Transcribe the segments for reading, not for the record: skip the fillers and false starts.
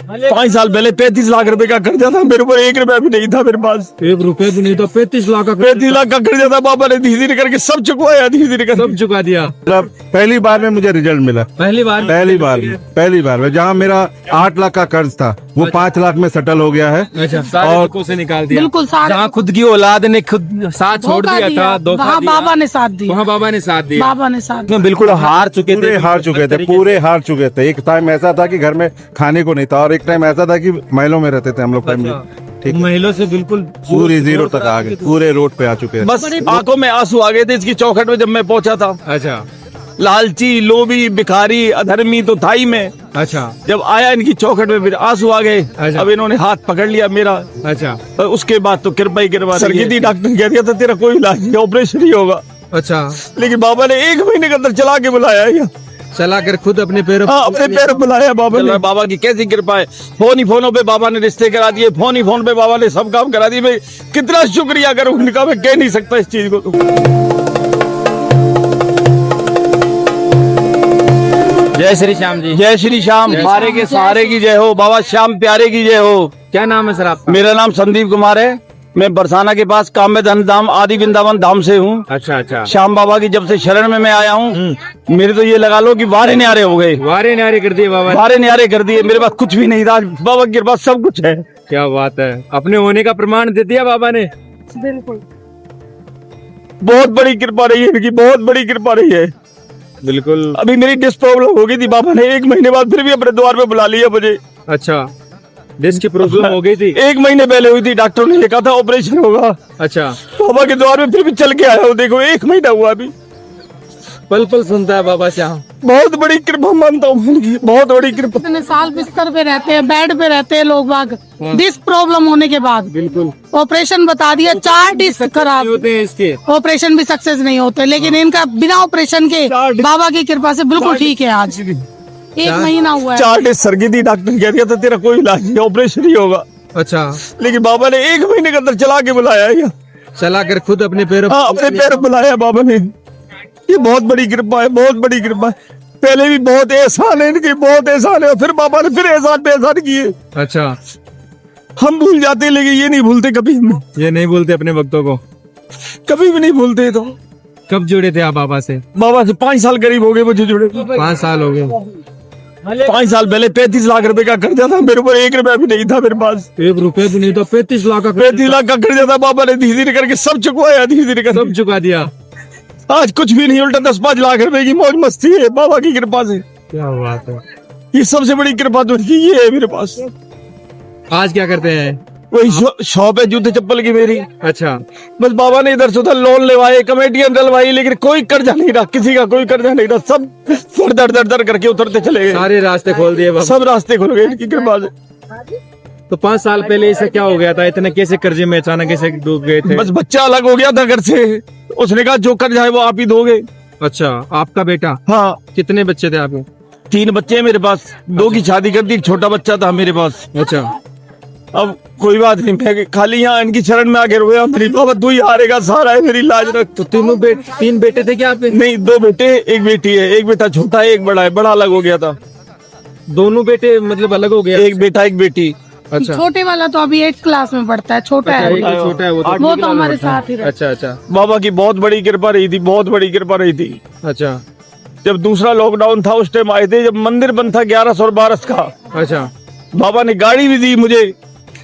5 साल पहले 35 लाख रुपए का कर्जा था मेरे ऊपर, 1 रुपया भी नहीं था मेरे पास। 1 रुपए भी नहीं था, 35 लाख का 35 लाख का कर्जा था। बाबा ने धीरे धीरे करके सब चुकवाया, धीरे धीरे करके सब चुका दिया। पहली बार में मुझे रिजल्ट मिला। पहली बार पहली बार में जहाँ मेरा 8 लाख का कर्ज था वो 5 लाख में सेटल हो गया है। अच्छा, सारे लोगों से निकाल दिया। बिल्कुल जहाँ खुद की औलाद ने खुद साथ छोड़ दिया था, धोखा वहाँ दिया, बाबा ने साथ दिया। वहाँ बाबा ने साथ दिया। बाबा ने साथ दिया। बिल्कुल हार चुके थे, पूरे हार चुके थे। एक टाइम ऐसा था कि घर में खाने को नहीं था और एक टाइम ऐसा था कि महलों में रहते थे हम लोग फैमिली। ठीक, महिलाओं से बिल्कुल पूरी जीरो तक आ गए, पूरे रोड पे आ चुके हैं। बस आंखों में आंसू आ गए थे इसकी चौखट में जब मैं पहुंचा था। अच्छा लालची, लोभी, भिखारी, अधर्मी तो था ही मैं। अच्छा जब आया इनकी चौखट में फिर आंसू आ गए। अच्छा। अब इन्होंने हाथ पकड़ लिया मेरा। अच्छा और उसके बाद तो कृपा ही कृपा। सरगीती डॉक्टर ने कह दिया था तेरा कोई इलाज नहीं, ऑपरेशन ही होगा। अच्छा, लेकिन बाबा ने 1 महीने के अंदर चला के बुलाया है। चला कर खुद अपने पैरों हाँ, अपने पैर बुलाया बाबा ने। बाबा की कैसी कृपा है। फोन ही फोनों पे बाबा ने रिश्ते करा दिए, फोन ही फोन पे बाबा ने सब काम करा दिए। मैं कितना शुक्रिया करूँ उनका, मैं कह नहीं सकता इस चीज को। जय श्री श्याम जी। जय श्री श्याम, मारे के सहारे की जय हो, बाबा श्याम प्यारे की जय हो। क्या नाम है सर आपका? मेरा नाम संदीप कुमार है। मैं बरसाना के पास काम्य धन धाम आदि वृंदावन धाम से हूँ। अच्छा अच्छा, श्याम बाबा की जब से शरण में मैं आया हूँ, मेरे तो ये लगा लो कि वारे न्यारे हो गए। वारे न्यारे कर दिए बाबा ने। वारे न्यारे कर दिए। मेरे पास कुछ भी नहीं था, बाबा की कृपा सब कुछ है। क्या बात है, अपने होने का प्रमाण दे दिया बाबा ने। बिल्कुल बहुत बड़ी कृपा रही है इनकी, बहुत बड़ी कृपा रही है। बिल्कुल। अभी मेरी डिस्क प्रॉब्लम हो गई थी, बाबा ने 1 महीने बाद फिर भी अपने द्वार पे बुला लिया मुझे। अच्छा, डिस्क की प्रॉब्लम हो गई थी। 1 महीने पहले हुई थी, डॉक्टरों ने कहा था ऑपरेशन होगा। अच्छा, बाबा के द्वार में फिर भी चल के आया हूँ। देखो 1 महीना हुआ अभी। पल पल सुनता है बाबा श्याम। बहुत बड़ी कृपा मानता हूँ उनकी, बहुत बड़ी कृपा। इतने साल बिस्तर पे रहते हैं, बेड पे रहते हैं लोग बाग, डिस्क प्रॉब्लम होने के बाद बिल्कुल ऑपरेशन बता दिया, 4 डिस्क खराब, होते हैं इसके। ऑपरेशन भी सक्सेस नहीं होते। लेकिन इनका बिना ऑपरेशन के बाबा की कृपा से बिल्कुल ठीक है। आज 1 महीना हुआ है। 4 डेज सरगीती डॉक्टर ने कह दिया था तेरा कोई इलाज नहीं, ऑपरेशन ही होगा। अच्छा, लेकिन बाबा ने 1 महीने के अंदर चला के बुलाया है। चला कर खुद अपने पैरों। हाँ, अपने पैर बुलाया बाबा ने। ये बहुत बड़ी कृपा है, बहुत बड़ी कृपा है। पहले भी बहुत एहसान है इनके, बहुत एहसान है। फिर बाबा ने फिर एहसान पे एहसान किए। अच्छा, हम भूल जाते लेकिन ये नहीं भूलते कभी। ये नहीं बोलते अपने भक्तों को, कभी भी नहीं भूलते। तो कब जुड़े थे आप बाबा से? बाबा से 5 साल करीब हो गए मुझे जुड़े। 5 साल हो गए। 5 साल पहले 35 लाख रुपए का कर्जा था मेरे ऊपर, 1 रुपया भी नहीं था मेरे पास। 1 रुपए भी नहीं था, 35 लाख का 35 लाख का कर्जा था। बाबा ने धीरे धीरे करके सब चुकवाया, धीरे धीरे करके सब चुका दिया। आज कुछ भी नहीं, उल्टा 10-5 लाख रुपए की मौज मस्ती है बाबा की कृपा से। क्या बात है, ये सबसे बड़ी कृपा तो इनकी ये है मेरे पास। आज क्या करते हैं? वही शॉप है जूते चप्पल की मेरी। अच्छा, बस बाबा ने इधर से उधर लोन लेवाए, कमेटियां डलवाई, लेकिन कोई कर्जा नहीं रहा, किसी का कोई कर्जा नहीं रहा। सब दर दर दर करके उतरते चले गए। सारे रास्ते खोल दिए बाबा। सब रास्ते खुल गए इनकी कृपा से। तो 5 साल पहले ऐसा क्या हो गया था? इतने कैसे कर्जे में अचानक कैसे डूब गए थे? बस बच्चा अलग हो गया था घर से, उसने कहा जो कर्जा है वो आप ही दोगे। अच्छा, आपका बेटा? हाँ, कितने बच्चे थे आपके? 3 बच्चे हैं मेरे पास। 2 की शादी कर दी, एक छोटा बच्चा था मेरे पास। अच्छा, अब कोई बात नहीं, मैं खाली यहाँ इनकी शरण में आके रोया। मेरी बाबा तू ही हारेगा, सहारा है मेरी, लाज रख। तो 3 बेटे थे क्या आपके? नहीं, 2 बेटे 1 बेटी है। एक बेटा छोटा है, एक बड़ा है। बड़ा अलग हो गया था। दोनों बेटे मतलब अलग हो गया? एक बेटा एक बेटी। अच्छा, छोटे वाला तो अभी 8 क्लास में पढ़ता है, छोटा अच्छा, है। एक तो छोटा है वो वो तो हमारे साथ ही रहता है। अच्छा अच्छा बाबा की बहुत बड़ी कृपा रही थी, बहुत बड़ी कृपा रही थी। अच्छा जब दूसरा लॉकडाउन था उस टाइम आए थे, जब मंदिर बंद था 1100 बारस का। अच्छा, बाबा ने गाड़ी भी दी मुझे,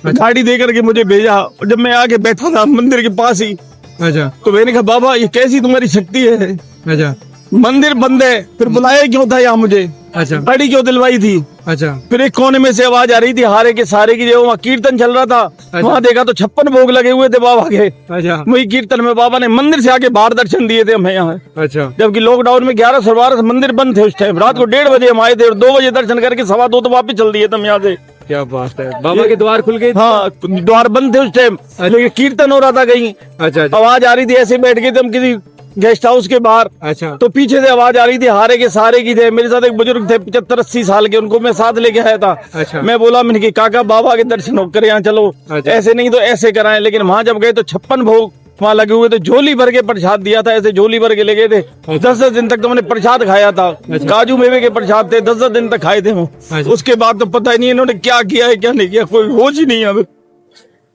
गाड़ी दे करके मुझे भेजा। और जब मैं आके बैठा था मंदिर के पास ही, अच्छा, तो मैंने कहा बाबा ये कैसी तुम्हारी शक्ति है, अच्छा, मंदिर बंद है, फिर बुलाया क्यों था यहाँ मुझे, अच्छा, गाड़ी क्यों दिलवाई थी। अच्छा, फिर एक कोने में से आवाज आ रही थी हारे के सारे की, जो वहाँ कीर्तन चल रहा था। वहाँ देखा तो 56 भोग लगे हुए थे बाबा के। अच्छा, वही कीर्तन में बाबा ने मंदिर से आके बाहर दर्शन दिए थे हमें यहाँ। अच्छा, जबकि लॉकडाउन में 1100 बारस मंदिर बंद थे उस टाइम। रात को 1:30 बजे हम आए थे और 2 बजे दर्शन करके 2:15 तो वापिस चल दिए थे हम यहाँ से। क्या बात है, बाबा के द्वार खुल गए? हाँ, द्वार बंद थे उस टाइम, लेकिन कीर्तन हो रहा था कहीं। अच्छा, आवाज आ रही थी, ऐसे बैठ गए थे हम किसी गेस्ट हाउस के बाहर। अच्छा, तो पीछे से आवाज आ रही थी हारे के सारे की थे। मेरे साथ एक बुजुर्ग थे 75-80 साल के, उनको मैं साथ लेके आया था। अच्छा, मैं बोला, मैंने कि काका बाबा के दर्शन हो कर यहाँ चलो। अच्छा, ऐसे नहीं तो ऐसे कराएं। लेकिन वहां जब गए तो 56 भोग वहाँ लगे हुए थे, झोली भर के प्रसाद दिया था, ऐसे झोली भर के ले गए थे। 10-10 दिन तक तो मैंने प्रसाद खाया था। काजू मेवे के प्रसाद थे, 10-10 दिन तक खाए थे वो। उसके बाद तो पता ही नहीं इन्होंने क्या किया है क्या नहीं किया, कोई होश ही नहीं है अभी।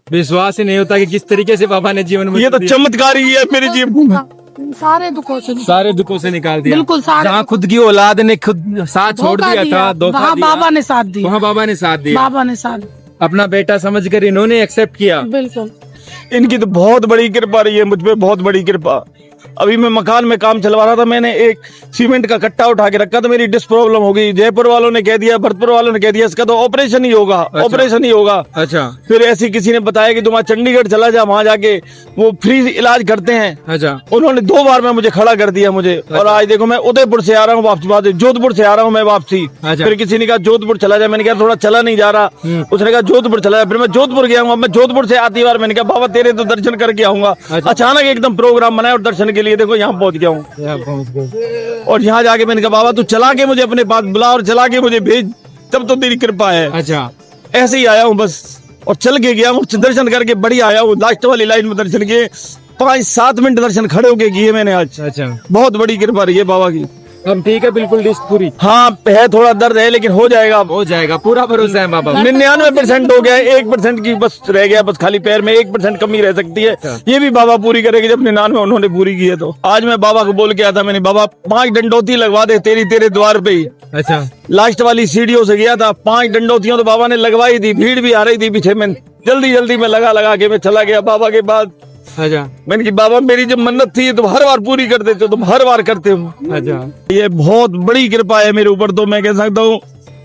विश्वास ही नहीं होता कि किस तरीके से बाबा ने जीवन में ये तो चमत्कार ही है मेरे जीवन में। सारे दुखों से निकाल दिया। बिल्कुल सारे। जहाँ खुद की औलाद ने खुद साथ छोड़ दिया था, धोखा वहाँ दिया, बाबा ने साथ दिया। वहाँ बाबा ने साथ दिया। बाबा ने साथ अपना बेटा समझकर इन्होंने एक्सेप्ट किया। बिल्कुल। इनकी तो बहुत बड़ी कृपा रही है मुझ पे, बहुत बड़ी कृपा। अभी मैं मकान में काम चलवा रहा था, मैंने एक सीमेंट का कट्टा उठा के रखा तो मेरी डिस्क प्रॉब्लम हो गई। जयपुर वालों ने कह दिया, भरतपुर वालों ने कह दिया इसका तो ऑपरेशन ही होगा। ऑपरेशन ही होगा। अच्छा। फिर ऐसी किसी ने बताया कि तुम आज चंडीगढ़ चला जा, वहां जाके वो फ्री इलाज करते हैं। अच्छा। उन्होंने 2 बार में मुझे खड़ा कर दिया मुझे। और आज देखो मैं उदयपुर से आ रहा हूँ वापसी, जोधपुर से आ रहा हूँ मैं वापसी। फिर किसी ने कहा जोधपुर चला जाए, मैंने कहा थोड़ा चला नहीं जा रहा। उसने कहा जोधपुर चला जाए, फिर मैं जोधपुर गया हूँ। मैं जोधपुर से आती बार मैंने कहा बाबा तेरे तो दर्शन करके आऊंगा। अचानक एकदम प्रोग्राम बनाया और दर्शन के लिए देखो यहाँ पहुंच गया हूँ। और यहाँ जाके मैंने कहा बाबा तू चला के मुझे अपने पास बुला और चला के मुझे भेज, तब तो तेरी कृपा है। अच्छा। ऐसे ही आया हूँ बस, और चल के गया हूँ, दर्शन करके बढ़िया आया हूँ। लास्ट वाली लाइन में दर्शन किए, 5-7 मिनट दर्शन खड़े होके किए मैंने आज। अच्छा। बहुत बड़ी कृपा रही है बाबा की। अब ठीक है, बिल्कुल डिस्क पूरी। हाँ है, थोड़ा दर्द है लेकिन हो जाएगा। हो जाएगा, पूरा भरोसा है बाबा। 99% हो गया है, 1% की बस रह गया, बस खाली पैर में 1% कमी रह सकती है। ये भी बाबा पूरी करेगी जब 99 उन्होंने पूरी की है। तो आज मैं बाबा को बोल के आया था, मैंने बाबा 5 डंडोती लगवा दे तेरे द्वार पे ही। अच्छा। लास्ट वाली सीढ़ियों से गया था, 5 डंडोतियों तो बाबा ने लगवाई थी, भीड़ भी आ रही थी पीछे। मैं जल्दी में लगा के मैं चला गया बाबा के बाद। अच्छा। मैंने कि बाबा मेरी जब मन्नत थी तुम हर बार पूरी कर देते हो, तुम हर बार करते हो। अच्छा। ये बहुत बड़ी कृपा है मेरे ऊपर। तो मैं कह सकता हूँ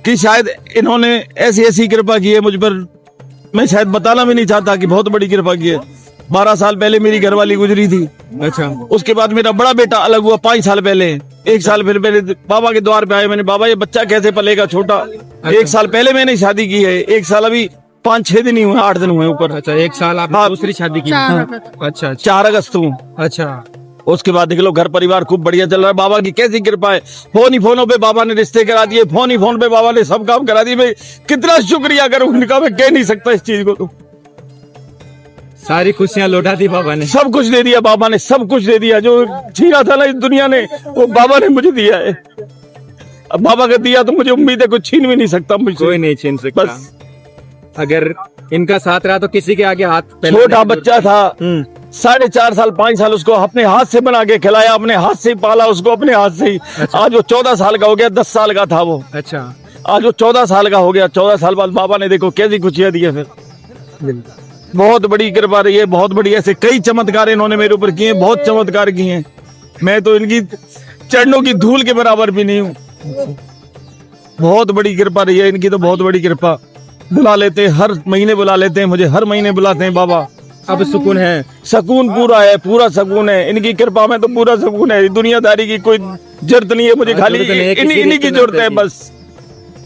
कि शायद इन्होंने ऐसी कृपा की है मुझ पर, मैं शायद बताना भी नहीं चाहता कि बहुत बड़ी कृपा की है। 12 साल पहले मेरी घरवाली गुजरी थी। अच्छा। उसके बाद मेरा बड़ा बेटा अलग हुआ 5 साल पहले। 1 साल फिर मेरे बाबा के द्वार पे आए, मैंने बाबा ये बच्चा कैसे पलेगा छोटा। 1 साल पहले मैंने शादी की है, 1 साल अभी 5-6 दिन ही हुए, 8 दिन हुए ऊपर। अच्छा, 1 साल आपने दूसरी शादी की। अच्छा। 4 अगस्त को। अच्छा। उसके बाद देख लो घर परिवार खूब बढ़िया चल रहा है। बाबा की कैसी कृपा है, फोन ही फोनों पे बाबा ने रिश्ते करा दिए, फोन ही फोन पे बाबा ने सब काम करा दिए। भाई कितना शुक्रिया करूं उनका, मैं कह नहीं सकता इस चीज को। तो सारी खुशियां लौटा दी बाबा ने। सब कुछ दे दिया बाबा ने, सब कुछ दे दिया। जो छीना था ना इस दुनिया ने, वो बाबा ने मुझे दिया है। अब बाबा का दिया तो मुझे उम्मीद है कोई छीन भी नहीं सकता मुझसे। कोई नहीं छीन सकता। बस अगर इनका साथ रहा तो किसी के आगे हाथ। छोटा बच्चा था, 4.5 साल 5 साल उसको अपने हाथ से बना के खिलाया, अपने हाथ से पाला उसको, अपने हाथ से ही। आज वो 14 साल का हो गया, 10 साल का था वो। अच्छा। आज वो 14 साल का हो गया। 14 साल बाद बाबा ने देखो कैसी खुशियां दी है। फिर बहुत बड़ी कृपा रही है, बहुत बड़ी। ऐसे कई चमत्कार इन्होंने मेरे ऊपर किए, बहुत चमत्कार किए हैं। मैं तो इनकी चरणों की धूल के बराबर भी नहीं हूँ। बहुत बड़ी कृपा रही है इनकी, तो बहुत बड़ी कृपा। बुला लेते हैं, हर महीने बुला लेते हैं मुझे, हर महीने बुलाते हैं बाबा। अब सुकून है, सुकून पूरा है, पूरा सुकून है। इनकी कृपा में तो पूरा सुकून है। दुनियादारी की कोई जरूरत नहीं है मुझे, खाली इन्हीं की जरूरत है बस।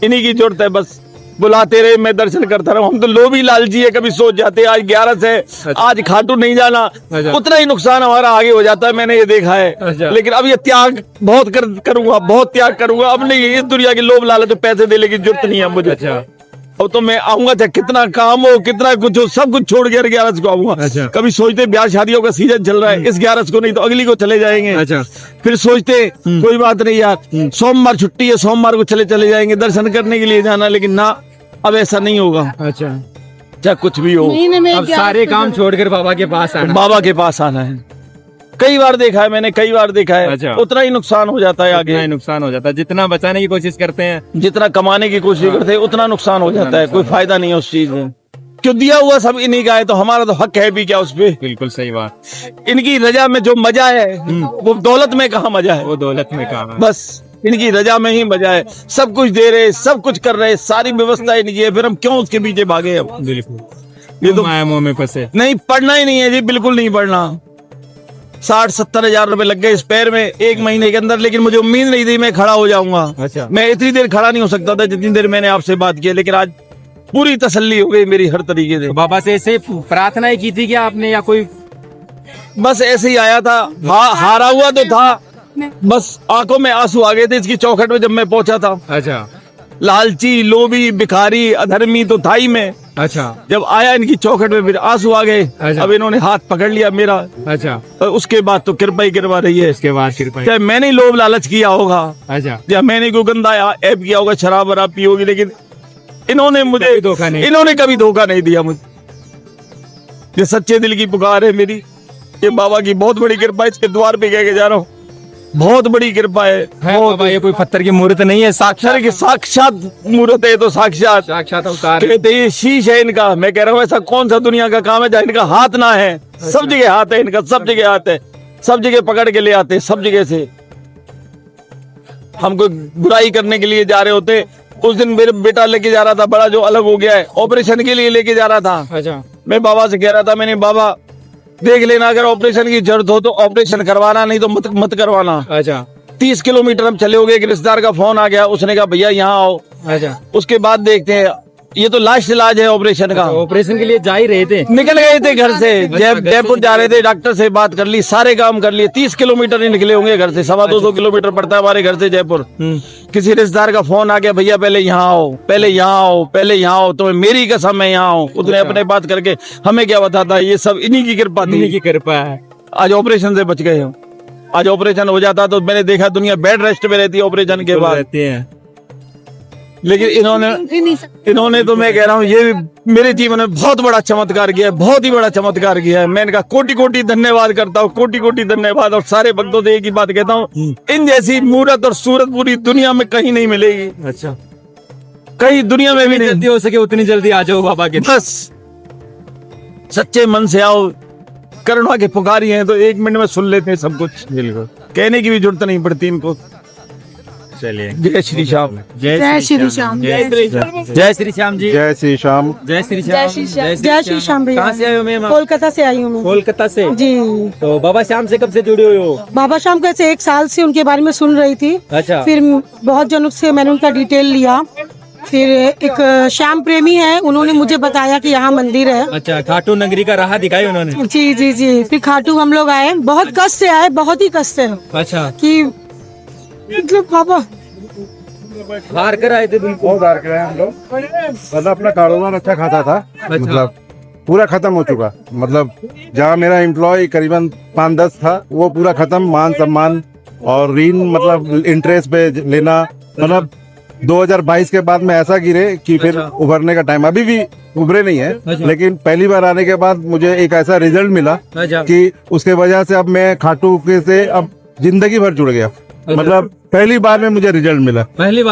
इन्हीं की जरूरत है बस। बुलाते रहे, मैं दर्शन करता रहा। हम तो लोभी लालची है, कभी सोच जाते आज 11 से आज खाटू नहीं जाना, उतना ही नुकसान हमारा आगे हो जाता है। मैंने ये देखा है। लेकिन अब ये त्याग बहुत करूंगा, बहुत त्याग करूंगा। अब नहीं, इस दुनिया के लोभ लालच पैसे देने की जरूरत नहीं है मुझे। अच्छा। अब तो मैं आऊंगा, चाहे कितना काम हो, कितना कुछ हो, सब कुछ छोड़ के 11 को आऊंगा। अच्छा। कभी सोचते ब्याह शादियों का सीजन चल रहा है, इस 11 को नहीं तो अगली को चले जाएंगे। अच्छा। फिर सोचते कोई बात नहीं यार, सोमवार छुट्टी है, सोमवार को चले जाएंगे दर्शन करने के लिए जाना। लेकिन ना, अब ऐसा नहीं होगा। अच्छा। चाहे कुछ भी हो, अब सारे काम छोड़कर बाबा के पास आना। बाबा के पास आना है। कई बार देखा है मैंने, कई बार देखा है। अच्छा। उतना ही नुकसान हो जाता है आगे, उतना ही नुकसान हो जाता है। जितना बचाने की कोशिश करते हैं, जितना कमाने की कोशिश करते हैं, उतना नुकसान हो जाता है। कोई फायदा नहीं है उस चीज में। क्यों दिया हुआ सब इन्हीं का है, तो हमारा तो हक है भी क्या उस पे। बिल्कुल सही बात। इनकी रजा में जो मजा है, वो दौलत में कहाँ मजा है। वो दौलत में काम है। बस इनकी रजा में ही मजा है। सब कुछ दे रहे, सब कुछ कर रहे, सारी व्यवस्था इनकी है। फिर हम क्यों उसके पीछे भागे। अब बिल्कुल, ये तो माया मोह में फंसे। नहीं, पढ़ना ही नहीं है जी, बिल्कुल नहीं पढ़ना। 60-70 हजार रुपए लग गए इस पैर में 1 महीने के अंदर। लेकिन मुझे उम्मीद नहीं थी मैं खड़ा हो जाऊंगा। अच्छा। मैं इतनी देर खड़ा नहीं हो सकता था जितनी देर मैंने आपसे बात की। लेकिन आज पूरी तसल्ली हो गई मेरी हर तरीके से। तो बाबा से ऐसे प्रार्थना ही की थी क्या आपने, या कोई? बस ऐसे ही आया था, हारा हुआ तो था, बस आंखों में आंसू आ गए थे इसकी चौखट में जब मैं पहुंचा था। अच्छा। लालची, लोभी, भिखारी, अधर्मी तो था ही मैं। अच्छा जब आया इनकी चौखट में फिर आंसू आ गए। अच्छा। अब इन्होंने हाथ पकड़ लिया मेरा, अच्छा और उसके बाद तो कृपा ही कृपा रही है। इसके बाद कृपा। चाहे मैंने लोभ लालच किया होगा, अच्छा या मैंने कोई गंदा ऐप किया होगा, शराब वराब पी होगी, लेकिन इन्होंने मुझे कभी धोखा नहीं। इन्होंने कभी धोखा नहीं दिया मुझे। ये सच्चे दिल की पुकार है मेरी। ये बाबा की बहुत बड़ी कृपा है, इसके द्वार पे कह के जा रहा हूँ, बहुत बड़ी कृपा है। बाबा ये कोई पत्थर की मूर्त नहीं है, साक्षात की साक्षात मूर्त है, तो साक्षात साक्षात अवतार। कहते ये शीश है इनका। मैं कह रहा हूँ ऐसा कौन सा दुनिया का काम है जहाँ इनका हाथ ना है। सब जगह हाथ है इनका, सब जगह हाथ है, सब जगह पकड़ के ले आते, सब जगह से। हमको बुराई करने के लिए जा रहे होते। उस दिन मेरे बेटा लेके जा रहा था बड़ा, जो अलग हो गया है, ऑपरेशन के लिए लेके जा रहा था। अच्छा मैं बाबा से कह रहा था, मैंने बाबा देख लेना, अगर ऑपरेशन की जरूरत हो तो ऑपरेशन करवाना, नहीं तो मत करवाना। अच्छा 30 किलोमीटर हम चले हो गए, एक रिश्तेदार का फोन आ गया, उसने कहा भैया यहाँ आओ। अच्छा उसके बाद देखते हैं, ये तो लास्ट इलाज है ऑपरेशन का। ऑपरेशन के लिए जा ही रहे थे, निकल गए थे घर से, जयपुर जा रहे थे, डॉक्टर से बात कर ली, सारे काम कर लिए। 30 किलोमीटर ही निकले होंगे घर से, 225 किलोमीटर पड़ता है हमारे घर से जयपुर। किसी रिश्तेदार का फोन आ गया, भैया पहले यहाँ आओ, पहले यहाँ आओ, पहले यहाँ आओ, तो मेरी कसम मैं यहाँ आऊँ। उसने अपने बात करके, हमें क्या बताता, ये सब इन्हीं की कृपा थी। इन्हीं की कृपा है। आज ऑपरेशन से बच गए हो। आज ऑपरेशन हो जाता तो मैंने देखा दुनिया बेड रेस्ट में रहती है ऑपरेशन के बाद, रहते हैं। लेकिन इन्होंने तो मैं कह रहा हूँ ये मेरे जीवन में बहुत बड़ा चमत्कार किया है, बहुत ही बड़ा चमत्कार किया है। मैंने कहा कोटि कोटि धन्यवाद करता हूँ, कोटि कोटि धन्यवाद। और सारे भक्तों से एक ही बात कहता हूँ, इन जैसी मूरत और सूरत पूरी दुनिया में कहीं नहीं मिलेगी। अच्छा कहीं दुनिया में भी नहीं। जल्दी हो सके उतनी जल्दी आ जाओ बाबा के। बस सच्चे मन से आओ, करुणा के पुकारी हैं तो 1 मिनट में सुन लेते हैं सब कुछ। बिल्कुल, कहने की भी जरूरत नहीं पड़ती इनको। चलिए, जय श्री श्याम। जय श्री श्याम। जय श्री श्याम जी। जय श्री श्याम। जय श्री श्याम। जय श्री श्याम भैया। कहाँ से आए हो मैम? कोलकाता से आई हूँ मैं। कोलकाता से जी। तो बाबा श्याम से कब से जुड़े हुए हो? बाबा श्याम कैसे 1 साल से उनके बारे में सुन रही थी। अच्छा। फिर बहुत जनों से मैंने उनका डिटेल लिया। फिर एक श्याम प्रेमी है, उन्होंने मुझे बताया कि यहाँ मंदिर है। अच्छा, खाटू नगरी का राह दिखाया उन्होंने। जी जी जी। फिर खाटू हम लोग आए, बहुत कष्ट से आए, बहुत ही कष्ट से। अच्छा, कि मतलब बाबा हार कर आए थे? बिल्कुल बहुत हार गए हम लोग। मतलब अपना कारोबार अच्छा खाता था, मतलब पूरा खत्म हो चुका। मतलब जहाँ मेरा एम्प्लॉय करीबन 5-10 था, वो पूरा खत्म। मान सम्मान और ऋण, मतलब इंटरेस्ट पे लेना, मतलब 2022 के बाद में ऐसा गिरे कि फिर उभरने का टाइम। अभी भी उभरे नहीं है, लेकिन पहली बार आने के बाद मुझे एक ऐसा रिजल्ट मिला कि उसके वजह से अब मैं खाटू के से अब जिंदगी भर जुड़ गया। मतलब पहली बार में मुझे रिजल्ट मिला। पहली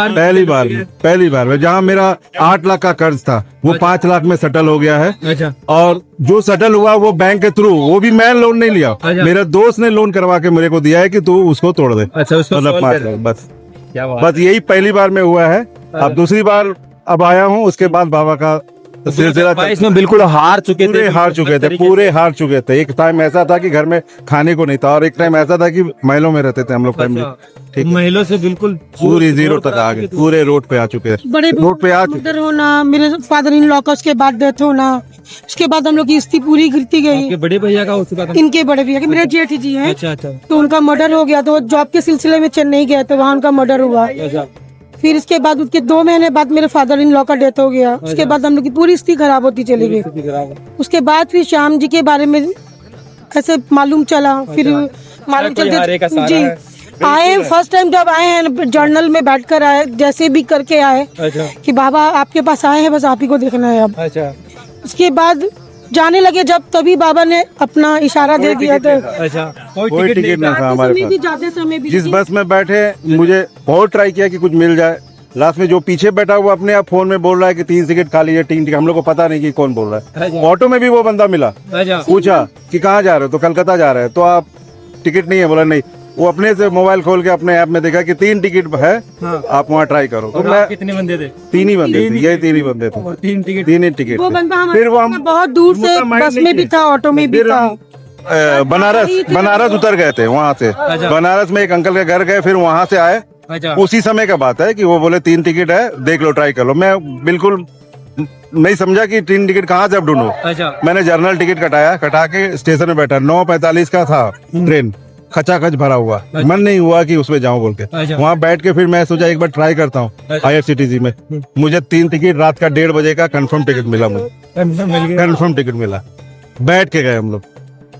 बार में जहाँ मेरा 8 लाख का कर्ज था, वो 5 लाख में सेटल हो गया है। अच्छा। और जो सेटल हुआ वो बैंक के थ्रू, वो भी मैं लोन नहीं लिया, मेरे दोस्त ने लोन करवा के मेरे को दिया है कि तू उसको तोड़ दे। अच्छा, उसको मतलब 5 लाख, बस क्या बात। बस यही पहली बार में हुआ है। अब दूसरी बार अब आया हूँ, उसके बाद बाबा का सिलसिला। इसमें बिल्कुल हार चुके थे, पूरे हार चुके थे। एक टाइम ऐसा था कि घर में खाने को नहीं था, और एक टाइम ऐसा था कि महलों में रहते थे हम लोग फैमिली। ठीक, महिला से बिल्कुल पूरी 0 तक आ गए, पूरे रोड पे आ चुके हैं। बड़े रोड पे आ चुके। मर्डर होना, मेरे फादर इन लॉ का, उसके बाद डेथ होना, उसके बाद हम लोग की स्थिति पूरी गिरती गई। आपके बड़े भैया का उसके बाद? इनके बड़े भैया के, मेरे जेठ जी हैं। अच्छा अच्छा। तो उनका मर्डर हो गया, तो जॉब के सिलसिले में चेन्नई गए तो वहाँ उनका मर्डर हुआ। अच्छा। फिर इसके बाद उसके 2 महीने बाद मेरे फादर इन लॉ का डेथ हो गया। उसके बाद हम लोग की पूरी स्थिति खराब होती चली गई। उसके बाद फिर श्याम जी के बारे में ऐसे मालूम चला। फिर मालूम चलते जी आए, फर्स्ट टाइम जब आए हैं जर्नल में बैठकर आए, जैसे भी करके आए। अच्छा। कि बाबा आपके पास आए हैं, बस आप ही को देखना है अब। अच्छा। उसके बाद जाने लगे जब, तभी बाबा ने अपना इशारा दे दिया था। अच्छा, कोई टिकट नहीं था हमारे पास। जाते समय भी जिस बस में बैठे, मुझे बहुत ट्राई किया कि कुछ मिल जाए। लास्ट में जो पीछे बैठा हुआ अपने आप फोन में बोल रहा है कि 3 टिकट खाली है, 3 टिकट। हम लोग को पता नहीं कि कौन बोल रहा है। ऑटो में भी वो बंदा मिला, पूछा कि कहाँ जा रहे हो, तो कलकत्ता जा रहे हैं। तो आप टिकट नहीं है, बोला नहीं। वो अपने से मोबाइल खोल के अपने ऐप में देखा कि 3 टिकट है, आप वहाँ ट्राई करो। तो मैं, कितने बंदे थे? 3 ही बंदे थे, यही 3 ही बंदे थे, 3 ही टिकट। वो बंदा फिर वो हमारे बहुत दूर से बस में भी था, ऑटो में भी था। बनारस उतर गए थे वहाँ से। बनारस में एक अंकल के घर गए, फिर वहाँ से आए। उसी समय का बात है कि वो बोले 3 टिकट है, देख लो, ट्राई कर लो। मैं बिल्कुल नहीं समझा कि 3 टिकट कहाँ से अब ढूंढूं। मैंने जर्नल टिकट कटा के स्टेशन में बैठा। 9:45 का था ट्रेन, खचाखच भरा हुआ, मन नहीं हुआ कि उसमें जाऊं बोल के। अच्छा। वहाँ बैठ के फिर मैं सोचा एक बार ट्राई करता हूँ अच्छा। IRCTC में। मुझे 3 टिकट रात का 1:30 बजे का कंफर्म टिकट मिला, मुझे कंफर्म टिकट मिला। बैठ के गए हम लोग,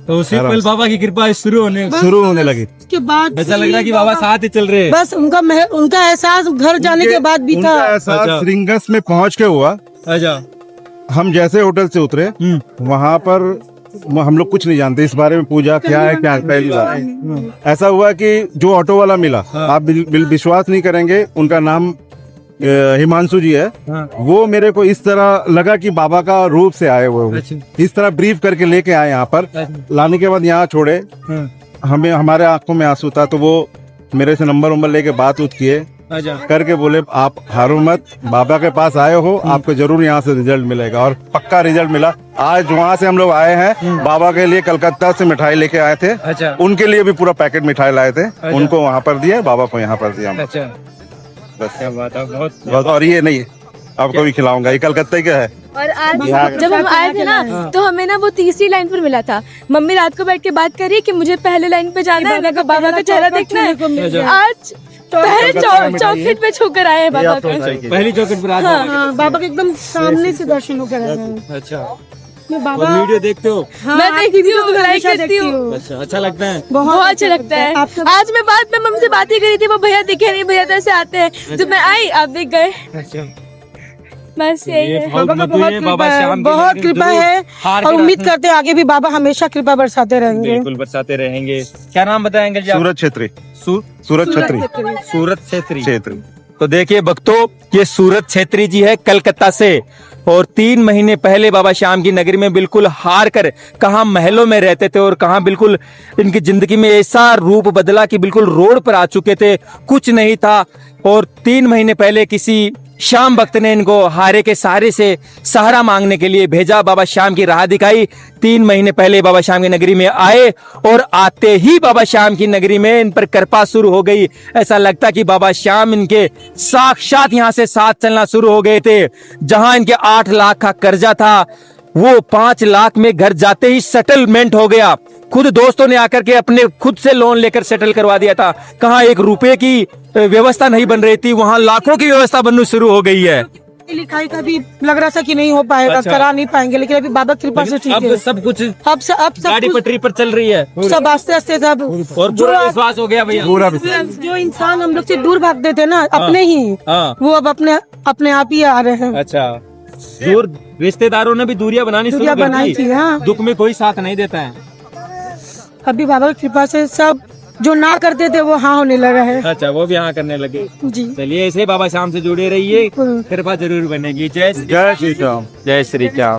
तो उसी पल बाबा की कृपा शुरू होने लगी। उसके बाद ऐसा लग रहा है कि बाबा साथ ही चल रहे हैं। बस उनका एहसास घर जाने के बाद भी था। उनका एहसास अच्छा। रिंगस में पहुंच के हुआ। अच्छा। हम जैसे होटल से उतरे, वहां पर हम लोग कुछ नहीं जानते इस बारे में, पूजा क्या है क्या पहली बार ऐसा हुआ कि जो ऑटो वाला मिला, आप विश्वास नहीं करेंगे, उनका नाम हिमांशु जी है। वो मेरे को इस तरह लगा कि बाबा का रूप से आए हुए हो। इस तरह ब्रीफ करके लेके आए यहाँ पर। लाने के बाद यहाँ छोड़े, हमें हमारे आंखों में आंसू था, तो वो मेरे से नंबर लेके बात किए, करके बोले आप हारो मत, बाबा के पास आए हो, आपको जरूर यहाँ से रिजल्ट मिलेगा। और पक्का रिजल्ट मिला। आज वहाँ से हम लोग आए हैं, बाबा के लिए कलकत्ता से मिठाई लेके आए थे। अच्छा। उनके लिए भी पूरा पैकेट मिठाई लाए थे। उनको वहाँ पर दिए, बाबा को यहाँ पर दिया। अच्छा, बस क्या बात है, बहुत बस। और ये नहीं, आपको भी खिलाऊंगा, ये कलकत्ता का है। और आज जब हम आए थे ना, तो हमें ना वो तीसरी लाइन पर मिला था। मम्मी रात को बैठ के बात करी कि मुझे पहले लाइन पे जाना है, मेरे को बाबा का चेहरा देखना है। आज पहले चौखट पे छूकर आए हैं बाबा का। पहली चौखट पर आज हाँ, बाबा के एकदम सामने से दर्शन होकर आए हैं। अच्छा। मैं और बाबा वीडियो देखते हो? हाँ, मैं देखती हूँ, तो लाइक हमेशा करती हूँ। अच्छा, अच्छा लगता है। बहुत अच्छा लगता है। आप सब- आज मैं मम्मी से बात ही करी थी, वो भैया दिखे नहीं, भैया तो ऐसे आते हैं। जब मैं आई आप दिख गए, अच्छा। बस यही है। बाबा का मधु है, बाबा श्याम की बहुत नगरी कृपा जरूर है। हार और के उम्मीद करते हैं आगे भी बाबा हमेशा कृपा बरसाते रहेंगे। बिल्कुल बरसाते रहेंगे। क्या नाम बताएंगे जी आप? सूरज छेत्री, सूरज छेत्री सूरत छेत्री। छेत्री। तो देखिए भक्तों, ये सूरत छेत्री जी है कलकत्ता से, और 3 महीने पहले बाबा श्याम की नगरी में बिल्कुल हार कर कहाँ महलों में रहते थे, और कहाँ बिल्कुल इनकी जिंदगी में ऐसा रूप बदला कि बिल्कुल रोड पर आ चुके थे, कुछ नहीं था। और 3 महीने पहले किसी श्याम भक्त ने इनको हारे के सहारे से सहारा मांगने के लिए भेजा, बाबा श्याम की राह दिखाई। 3 महीने पहले बाबा श्याम की नगरी में आए, और आते ही बाबा श्याम की नगरी में इन पर कृपा शुरू हो गई। ऐसा लगता कि बाबा श्याम इनके साक्षात यहाँ से साथ चलना शुरू हो गए थे। जहां इनके 8 लाख का कर्जा था, वो 5 लाख में घर जाते ही सेटलमेंट हो गया। खुद दोस्तों ने आकर के अपने खुद से लोन लेकर सेटल करवा दिया था। कहाँ 1 रुपए की व्यवस्था नहीं बन रही थी, वहाँ लाखों की व्यवस्था बननी शुरू हो गई है। लिखाई का भी लग रहा था कि नहीं हो पाएगा, अच्छा। करा नहीं पाएंगे, लेकिन अभी बाबा कृपा से ठीक अब है। सब कुछ अब सब गाड़ी कुछ- पटरी पर चल रही है, सब आस्ते आस्ते सब और पूरा विश्वास हो गया भैया। पूरा जो इंसान हम लोग से दूर भागते थे ना अपने ही, हाँ। वो अब अपने आप ही आ रहे हैं। अच्छा, दूर रिश्तेदारों ने भी दूरियां बनानी शुरू दूरियां कर बनाई दी। थी, हाँ। दुख में कोई साथ नहीं देता है। अभी बाबा की कृपा से सब जो ना करते थे वो हाँ होने लगा है। अच्छा, वो भी हाँ करने लगे। जी चलिए, ऐसे बाबा श्याम से जुड़े रहिए, बिल्कुल। कृपा जरूर बनेगी। जय जय श्री राम। जय श्री राम।